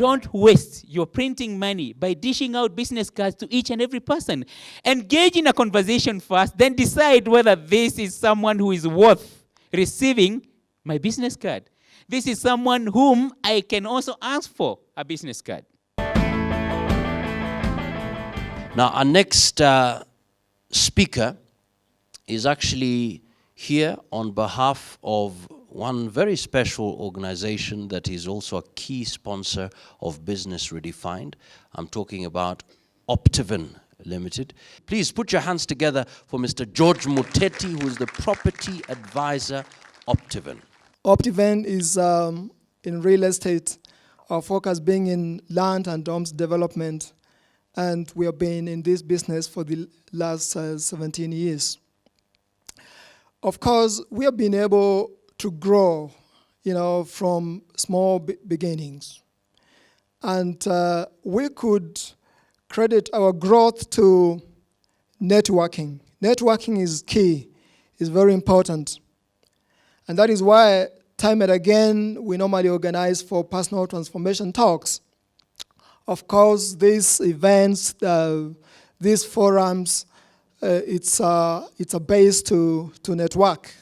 Don't waste your printing money by dishing out business cards to each and every person. Engage in a conversation first, then decide whether this is someone who is worth receiving my business card. This is someone whom I can also ask for a business card. Now, our next speaker is actually here on behalf of one very special organization that is also a key sponsor of Business Redefined. I'm talking about Optiven Limited. Please put your hands together for Mr. George Muteti, who is the property advisor, Optiven. Optiven is in real estate, our focus being in land and homes development, and we have been in this business for the last 17 years. Of course, we have been able to grow, from small beginnings. And we could credit our growth to networking. Networking is key, is very important. And that is why, time and again, we normally organize for personal transformation talks. Of course, these events, these forums, it's a base to network.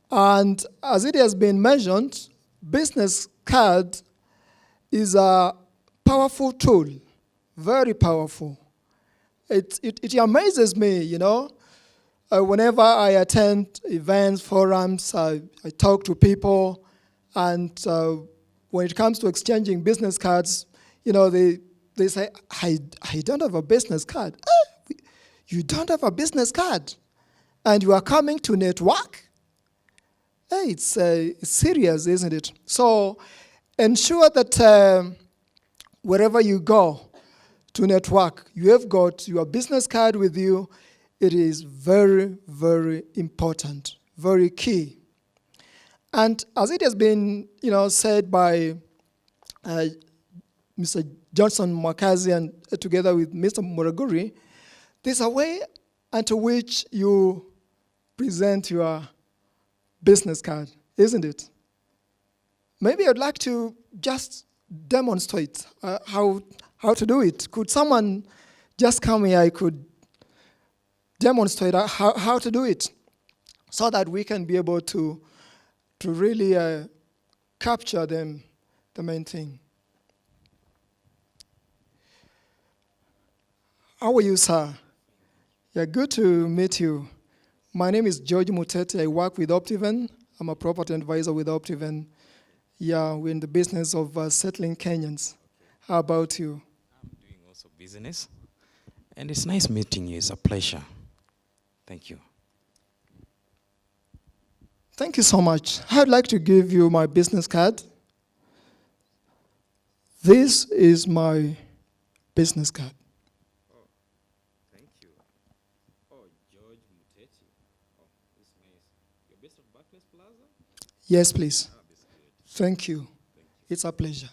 And as it has been mentioned, business card is a powerful tool, very powerful. It amazes me, whenever I attend events, forums, I talk to people, and when it comes to exchanging business cards, they say, I don't have a business card. You don't have a business card, and you are coming to network? Hey, it's serious, isn't it? So ensure that wherever you go to network, you have got your business card with you. It is very, very important, very key. And as it has been, said by Mr. Johnson Mwakazi and together with Mr. Muraguri, there's a way unto which you present your business card, isn't it? Maybe I'd like to just demonstrate how to do it. Could someone just come here? I could demonstrate how to do it so that we can be able to really capture the main thing. How are you, sir? Yeah, good to meet you. My name is George Muteti. I work with Optiven. I'm a property advisor with Optiven. Yeah, we're in the business of settling Kenyans. How about you? I'm doing also business. And it's nice meeting you. It's a pleasure. Thank you. Thank you so much. I'd like to give you my business card. This is my business card. Yes, please. Thank you. It's a pleasure.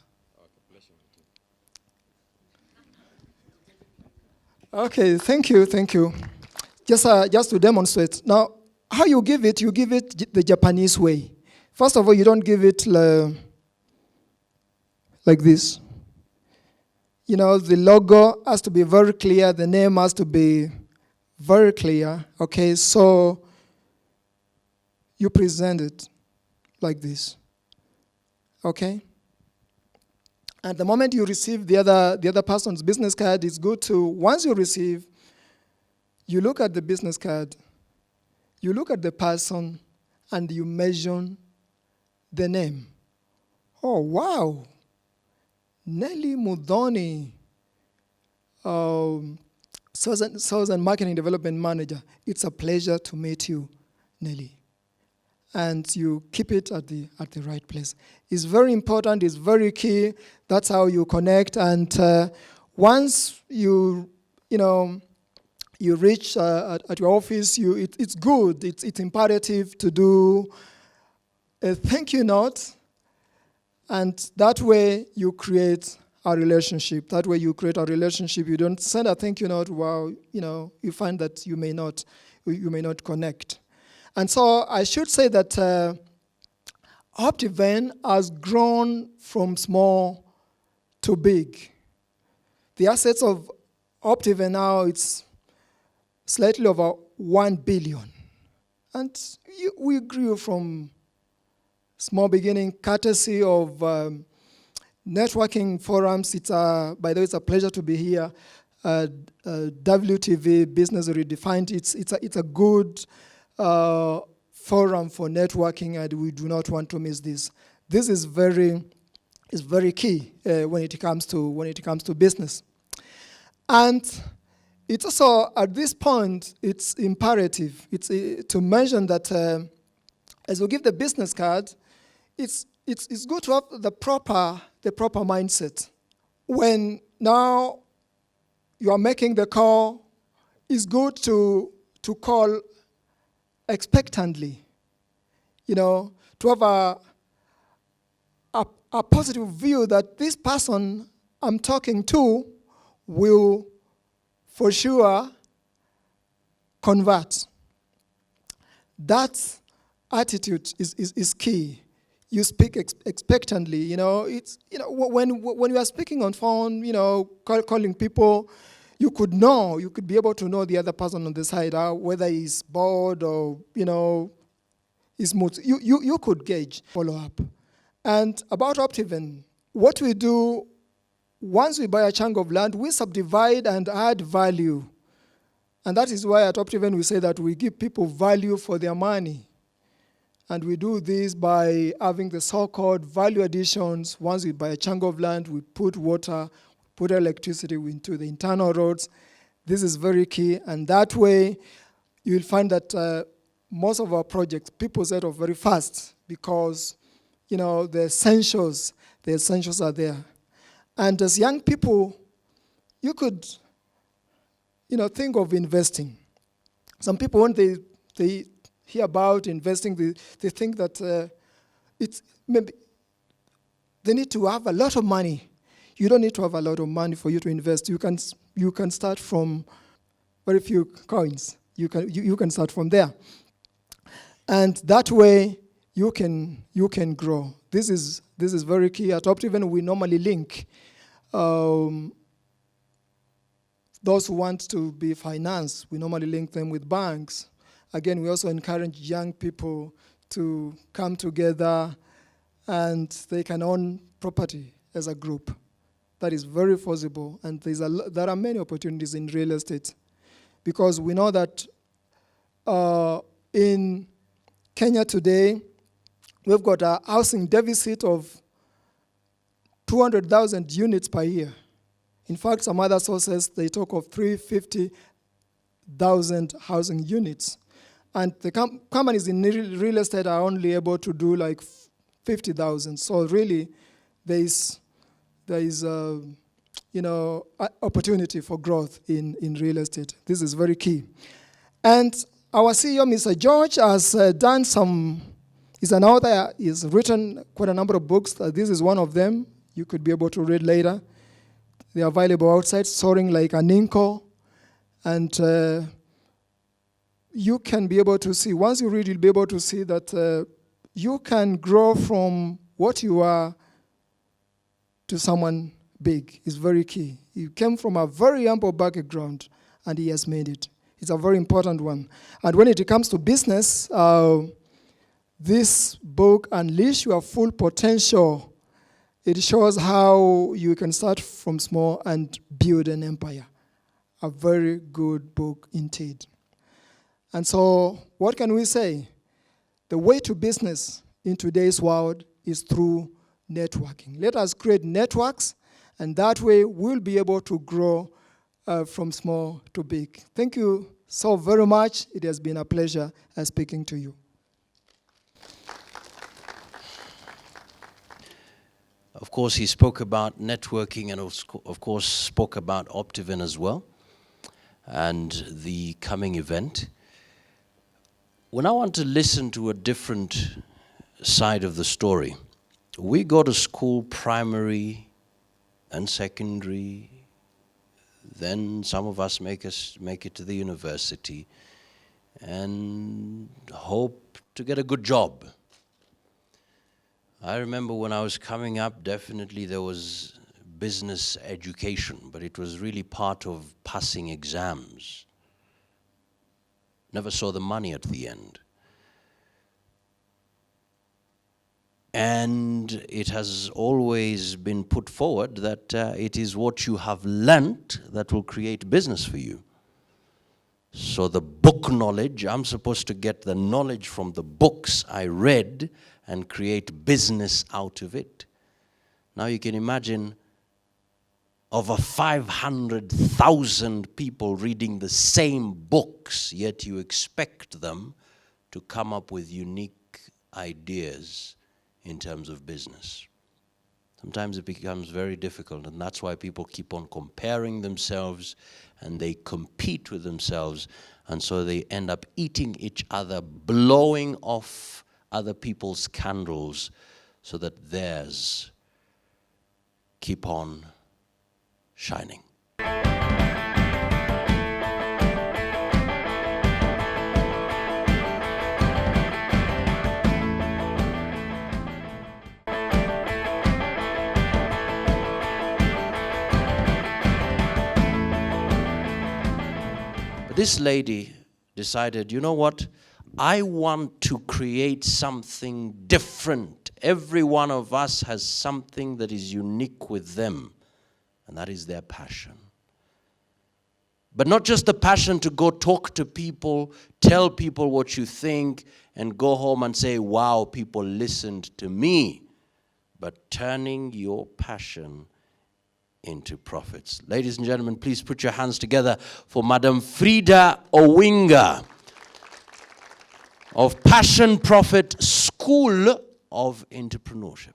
Okay, thank you. Just to demonstrate. Now, how you give it the Japanese way. First of all, you don't give it like this. The logo has to be very clear. The name has to be very clear. Okay, so you present it like this, okay? And the moment you receive the other person's business card, it's good to, once you receive, you look at the business card, you look at the person, and you mention the name. Oh, wow. Nelly Mudhoni, Sales and Marketing Development Manager. It's a pleasure to meet you, Nelly. And you keep it at the right place. It's very important, it's very key. That's how you connect. And once you reach at your office, it's good, it's imperative to do a thank you note. And that way you create a relationship. You don't send a thank you note while you find that you may not connect. And so I should say that Optiven has grown from small to big. The assets of Optiven now, it's slightly over 1 billion. And we grew from small beginning, courtesy of networking forums. By the way, it's a pleasure to be here. WTV Business Redefined. It's a good forum for networking, and we do not want to miss this. This is very key when it comes to business. And it's also, at this point, it's imperative. It's to mention that as we give the business card, it's good to have the proper mindset. When now you are making the call, it's good to call expectantly. To have a positive view that this person I'm talking to will for sure convert. That attitude is key. You speak expectantly. When you are speaking on phone, calling people, you could be able to know the other person on the side, whether he's bored or his mood. You could gauge, follow up. And about Optiven, what we do, once we buy a chunk of land, we subdivide and add value. And that is why at Optiven we say that we give people value for their money. And we do this by having the so-called value additions. Once we buy a chunk of land, we put water, put electricity into the internal roads. This is very key. And that way, you'll find that most of our projects, people set off very fast because, the essentials are there. And as young people, you could, think of investing. Some people, when they hear about investing, they think that it's maybe they need to have a lot of money. You don't need to have a lot of money for you to invest. You can start from very few coins. You can start from there, and that way you can grow. This is very key. At Optiven, we normally link those who want to be financed. We normally link them with banks. Again, we also encourage young people to come together and they can own property as a group. That is very possible, and there are many opportunities in real estate, because we know that in Kenya today, we've got a housing deficit of 200,000 units per year. In fact, some other sources, they talk of 350,000 housing units. And the companies in real estate are only able to do like 50,000. So really, there is opportunity for growth in real estate. This is very key. And our CEO, Mr. George, has done he's an author. He's written quite a number of books. This is one of them. You could be able to read later. They are available outside, Soaring Like an Inco. And you can be able to see, once you read, you'll be able to see that you can grow from what you are to someone big. It's very key. He came from a very humble background, and he has made it. It's a very important one. And when it comes to business, this book, Unleash Your Full Potential, it shows how you can start from small and build an empire. A very good book indeed. And so, what can we say? The way to business in today's world is through networking. Let us create networks, and that way we'll be able to grow from small to big. Thank you so very much. It has been a pleasure speaking to you. Of course, he spoke about networking and of course spoke about Optiven as well and the coming event. When I want to listen to a different side of the story, we go to school, primary and secondary, then some of us make it to the university and hope to get a good job. I remember when I was coming up, definitely there was business education, but it was really part of passing exams. Never saw the money at the end. And it has always been put forward that it is what you have learnt that will create business for you. So the book knowledge, I'm supposed to get the knowledge from the books I read and create business out of it. Now you can imagine over 500,000 people reading the same books, yet you expect them to come up with unique ideas in terms of business. Sometimes it becomes very difficult, and that's why people keep on comparing themselves and they compete with themselves, and so they end up eating each other, blowing off other people's candles so that theirs keep on shining. This lady decided, you know what? I want to create something different. Every one of us has something that is unique with them, and that is their passion. But not just the passion to go talk to people, tell people what you think, and go home and say, wow, people listened to me, but turning your passion into profits. Ladies and gentlemen, please put your hands together for Madam Frida Owinga of Passion Profit School of Entrepreneurship.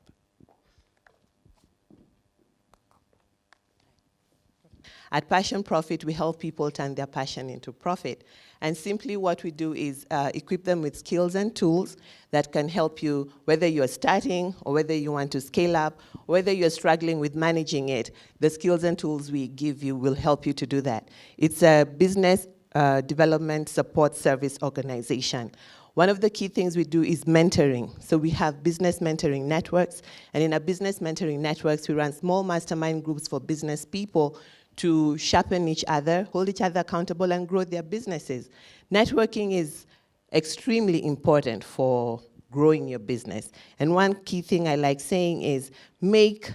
At Passion Profit, we help people turn their passion into profit. And simply what we do is equip them with skills and tools that can help you, whether you're starting or whether you want to scale up, or whether you're struggling with managing it. The skills and tools we give you will help you to do that. It's a business development support service organization. One of the key things we do is mentoring. So we have business mentoring networks, and in our business mentoring networks, we run small mastermind groups for business people to sharpen each other, hold each other accountable, and grow their businesses. Networking is extremely important for growing your business. And one key thing I like saying is make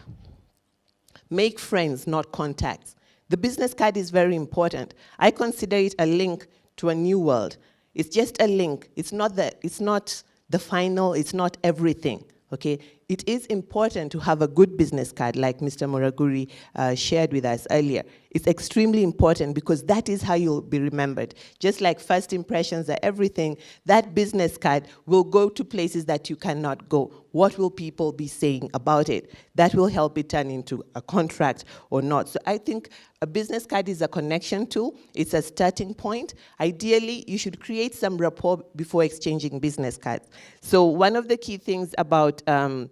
friends, not contacts. The business card is very important. I consider it a link to a new world. It's just a link. It's not the final, it's not everything. Okay, it is important to have a good business card, like Mr. Muraguri shared with us earlier. It's extremely important because that is how you'll be remembered. Just like first impressions are everything, that business card will go to places that you cannot go. What will people be saying about it? That will help it turn into a contract or not. So I think a business card is a connection tool. It's a starting point. Ideally, you should create some rapport before exchanging business cards. So one of the key things about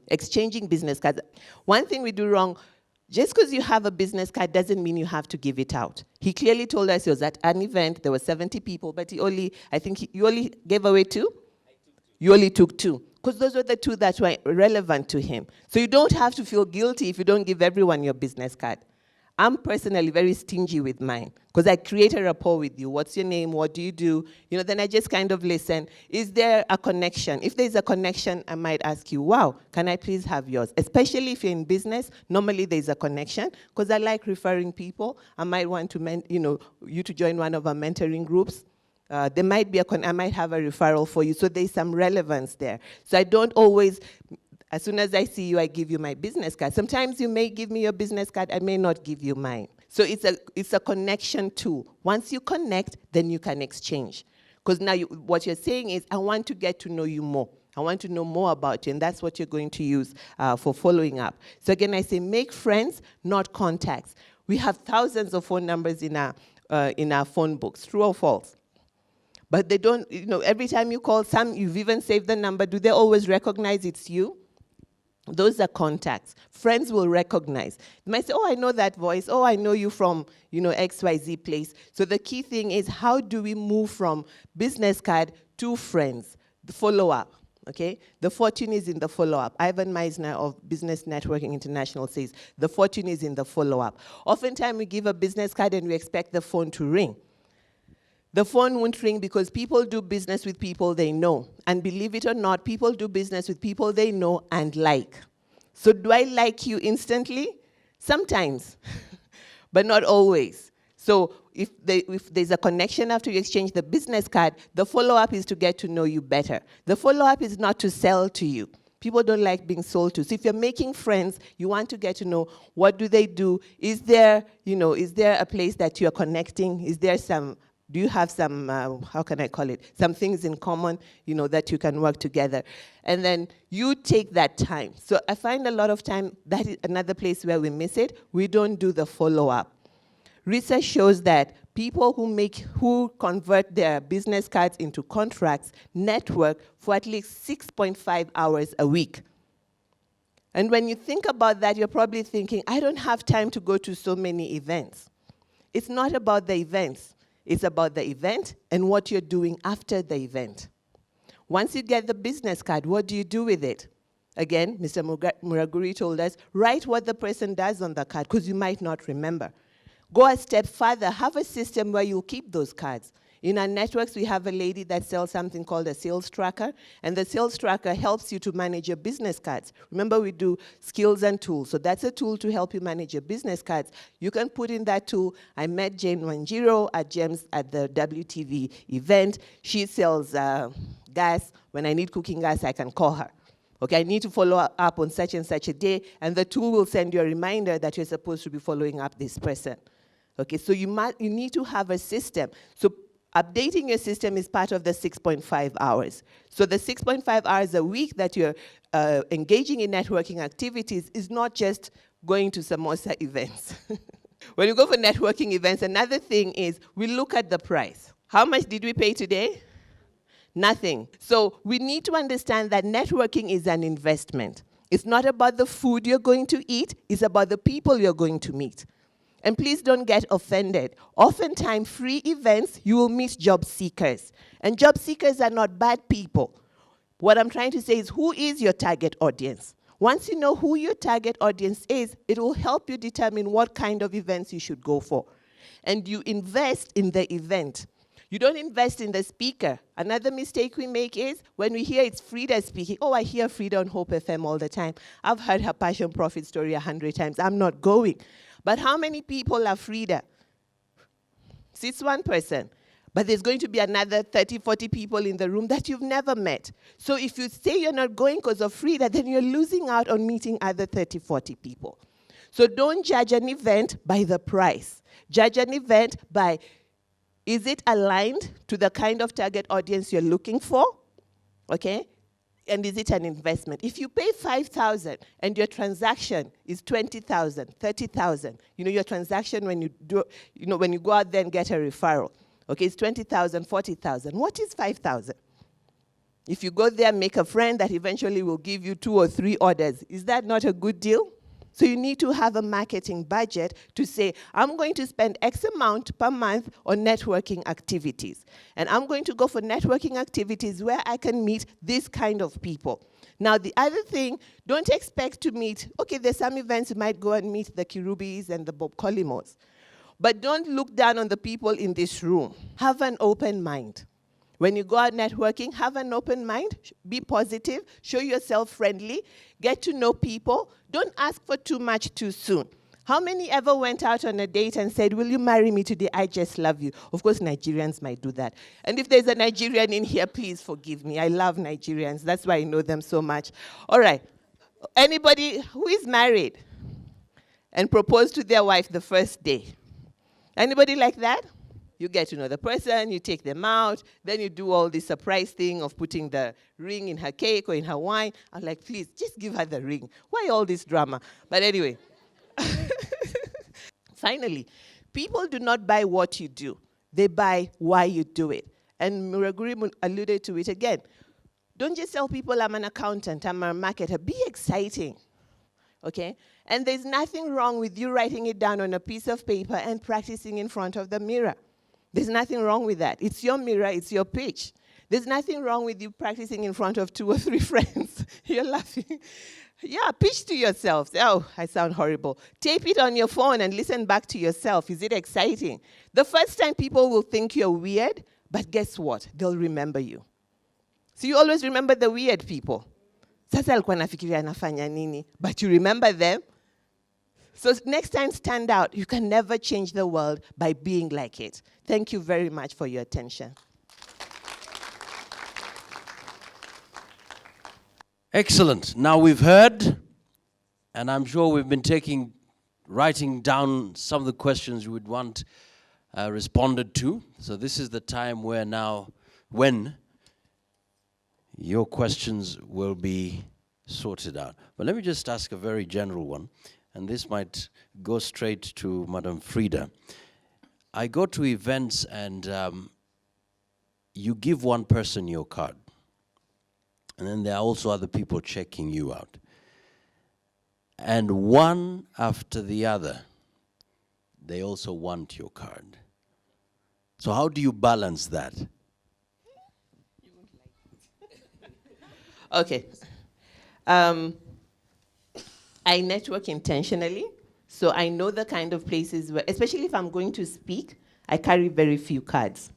exchanging business cards, one thing we do wrong, just because you have a business card doesn't mean you have to give it out. He clearly told us he was at an event, there were 70 people, but you only gave away 2? You only took 2. Because those were the 2 that were relevant to him. So you don't have to feel guilty if you don't give everyone your business card. I'm personally very stingy with mine because I create a rapport with you. What's your name? What do you do? Then I just kind of listen. Is there a connection? If there's a connection, I might ask you, wow, can I please have yours? Especially if you're in business, normally there's a connection because I like referring people. I might want to, you to join one of our mentoring groups. There might be I might have a referral for you. So there's some relevance there. So I don't always, as soon as I see you, I give you my business card. Sometimes you may give me your business card, I may not give you mine. So it's a connection tool. Once you connect, then you can exchange. Because now what you're saying is, I want to get to know you more. I want to know more about you, and that's what you're going to use for following up. So again, I say make friends, not contacts. We have thousands of phone numbers in our phone books, true or false? But they don't, every time you call, you've even saved the number, do they always recognize it's you? Those are contacts. Friends will recognize. They might say, oh, I know that voice. Oh, I know you from, XYZ place. So the key thing is, how do we move from business card to friends? The follow-up. Okay? The fortune is in the follow-up. Ivan Meisner of Business Networking International says, the fortune is in the follow-up. Oftentimes we give a business card and we expect the phone to ring. The phone won't ring because people do business with people they know. And believe it or not, people do business with people they know and like. So do I like you instantly? Sometimes, but not always. So if there's a connection after you exchange the business card, the follow-up is to get to know you better. The follow-up is not to sell to you. People don't like being sold to. So if you're making friends, you want to get to know what do they do. Is there a place that you're connecting? Do you have some, how can I call it, some things in common, that you can work together? And then you take that time. So I find a lot of time, that is another place where we miss it. We don't do the follow-up. Research shows that people who convert their business cards into contracts network for at least 6.5 hours a week. And when you think about that, you're probably thinking, I don't have time to go to so many events. It's not about the events. It's about the event and what you're doing after the event. Once you get the business card, what do you do with it? Again, Mr. Muraguri told us, write what the person does on the card, because you might not remember. Go a step further, have a system where you'll keep those cards. In our networks, we have a lady that sells something called a sales tracker, and the sales tracker helps you to manage your business cards. Remember, we do skills and tools, so that's a tool to help you manage your business cards. You can put in that tool. I met Jane Wanjiro at GEMS at the WTV event. She sells gas. When I need cooking gas, I can call her. Okay, I need to follow up on such and such a day, and the tool will send you a reminder that you're supposed to be following up this person. Okay, so you need to have a system. So updating your system is part of the 6.5 hours. So the 6.5 hours a week that you're engaging in networking activities is not just going to samosa events. When you go for networking events, another thing is we look at the price. How much did we pay today? Nothing. So we need to understand that networking is an investment. It's not about the food you're going to eat, it's about the people you're going to meet. And please don't get offended. Oftentimes, free events, you will meet job seekers. And job seekers are not bad people. What I'm trying to say is, who is your target audience? Once you know who your target audience is, it will help you determine what kind of events you should go for. And you invest in the event. You don't invest in the speaker. Another mistake we make is when we hear it's Frida speaking. Oh, I hear Frida on Hope FM all the time. I've heard her Passion Profit story 100 times. I'm not going. But how many people are Frida? It's one person. But there's going to be another 30, 40 people in the room that you've never met. So if you say you're not going because of Frida, then you're losing out on meeting other 30, 40 people. So don't judge an event by the price. Judge an event by, is it aligned to the kind of target audience you're looking for? Okay? And is it an investment? If you pay 5,000 and your transaction is 20,000, 30,000, your transaction when you do, when you go out there and get a referral, okay, it's 20,000, 40,000. What is 5,000? If you go there, make a friend that eventually will give you 2 or 3 orders, is that not a good deal? So you need to have a marketing budget to say, I'm going to spend X amount per month on networking activities. And I'm going to go for networking activities where I can meet this kind of people. Now, the other thing, don't expect to meet, okay, there's some events you might go and meet the Kirubis and the Bob Colimos. But don't look down on the people in this room. Have an open mind. When you go out networking, have an open mind, be positive, show yourself friendly, get to know people. Don't ask for too much too soon. How many ever went out on a date and said, will you marry me today? I just love you. Of course, Nigerians might do that. And if there's a Nigerian in here, please forgive me. I love Nigerians. That's why I know them so much. All right. Anybody who is married and proposed to their wife the first day? Anybody like that? You get to know the person, you take them out, then you do all this surprise thing of putting the ring in her cake or in her wine. I'm like, please, just give her the ring. Why all this drama? But anyway. Finally, people do not buy what you do. They buy why you do it. And Muraguri alluded to it again. Don't just tell people I'm an accountant, I'm a marketer. Be exciting. Okay? And there's nothing wrong with you writing it down on a piece of paper and practicing in front of the mirror. There's nothing wrong with that. It's your mirror, it's your pitch. There's nothing wrong with you practicing in front of 2 or 3 friends. You're laughing. Yeah, pitch to yourself. Oh, I sound horrible. Tape it on your phone and listen back to yourself. Is it exciting? The first time people will think you're weird, but guess what? They'll remember you. So you always remember the weird people. Sasa alikuwa nafikiria anafanya nini, but you remember them. So next time, stand out. You can never change the world by being like it. Thank you very much for your attention. Excellent. Now we've heard, and I'm sure we've been writing down some of the questions you would want responded to. So this is the time when your questions will be sorted out. But let me just ask a very general one, and this might go straight to Madam Frida. I go to events and you give one person your card. And then there are also other people checking you out. And one after the other, they also want your card. So how do you balance that? Okay. I network intentionally, so I know the kind of places where, especially if I'm going to speak, I carry very few cards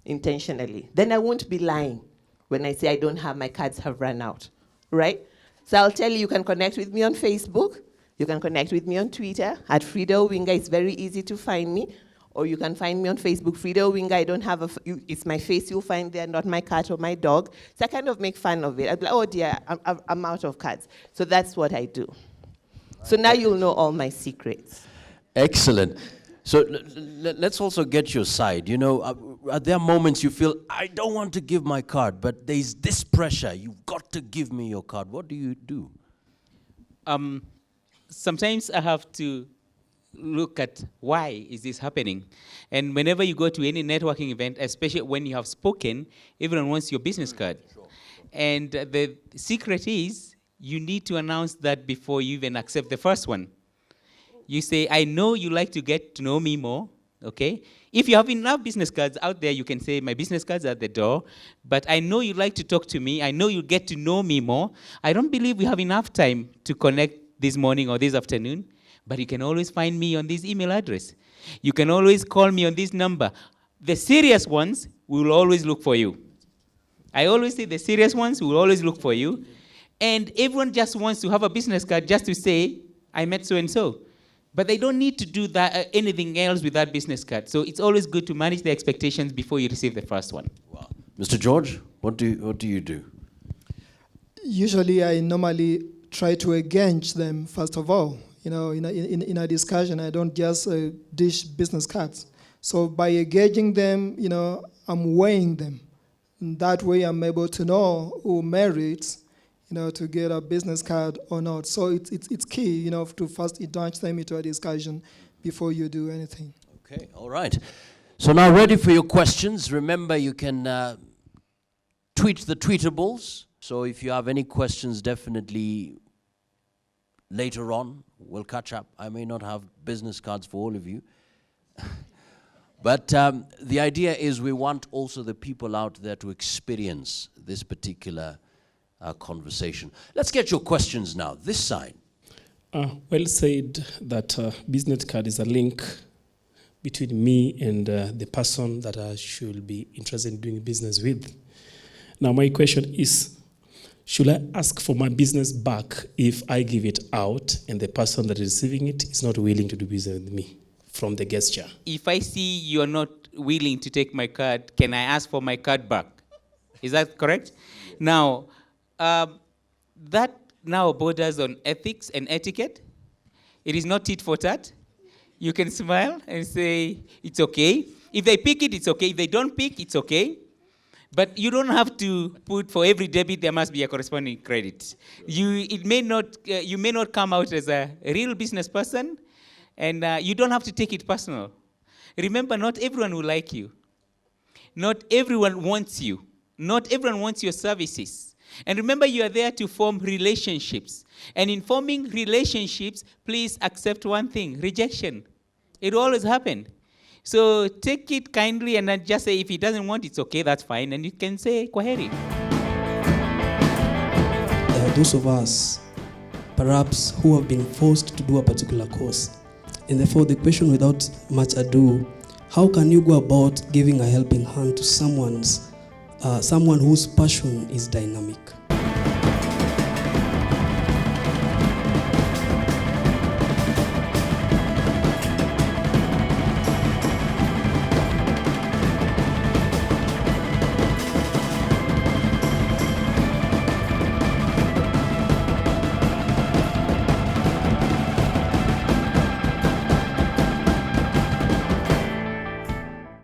intentionally. Then I won't be lying when I say I don't have, my cards have run out, right? So I'll tell you, you can connect with me on Facebook, you can connect with me on Twitter, at Frida Owinga, it's very easy to find me, or you can find me on Facebook, Frida Owinga, I don't have it's my face you'll find there, not my cat or my dog. So I kind of make fun of it. I'll be like, oh dear, I'm out of cards. So that's what I do. So now you'll know all my secrets. Excellent. So let's also get your side. You know, are there moments you feel, I don't want to give my card, but there's this pressure, you've got to give me your card. What do you do? Sometimes I have to look at why is this happening. And whenever you go to any networking event, especially when you have spoken, everyone wants your business card. Sure. And the secret is you need to announce that before you even accept the first one. You say, I know you like to get to know me more, okay? If you have enough business cards out there, you can say, my business cards are at the door, but I know you like to talk to me. I know you get to know me more. I don't believe we have enough time to connect this morning or this afternoon, but you can always find me on this email address. You can always call me on this number. The serious ones will always look for you. I always say the serious ones will always look for you. And everyone just wants to have a business card just to say, I met so-and-so. But they don't need to do that anything else with that business card. So it's always good to manage the expectations before you receive the first one. Wow. Mr. George, what do you do? Usually I normally try to engage them first of all. You know, in a discussion, I don't just dish business cards. So by engaging them, you know, I'm weighing them. And that way I'm able to know who merits, you know, to get a business card or not. So it's key, you know, to first indulge them into a discussion before you do anything. Okay, all right. So now ready for your questions. Remember, you can tweet the tweetables. So if you have any questions, definitely later on, we'll catch up. I may not have business cards for all of you. But the idea is we want also the people out there to experience this particular conversation. Let's get your questions now. This side. Well said that business card is a link between me and the person that I should be interested in doing business with. Now my question is, should I ask for my business back if I give it out and the person that is receiving it is not willing to do business with me from the gesture? If I see you're not willing to take my card, can I ask for my card back? Is that correct? Now, that now borders on ethics and etiquette. It is not tit for tat. You can smile and say, it's okay. If they pick it, it's okay. If they don't pick, it's okay. But you don't have to put for every debit, there must be a corresponding credit. You may not come out as a real business person, and you don't have to take it personal. Remember, not everyone will like you. Not everyone wants you. Not everyone wants your services. And remember, you are there to form relationships. And in forming relationships, please accept one thing, rejection. It will always happen. So take it kindly and then just say, if he doesn't want, it's okay, that's fine. And you can say, kwaheri. There are those of us, perhaps, who have been forced to do a particular course. And therefore, the question without much ado, how can you go about giving a helping hand to someone whose passion is dynamic?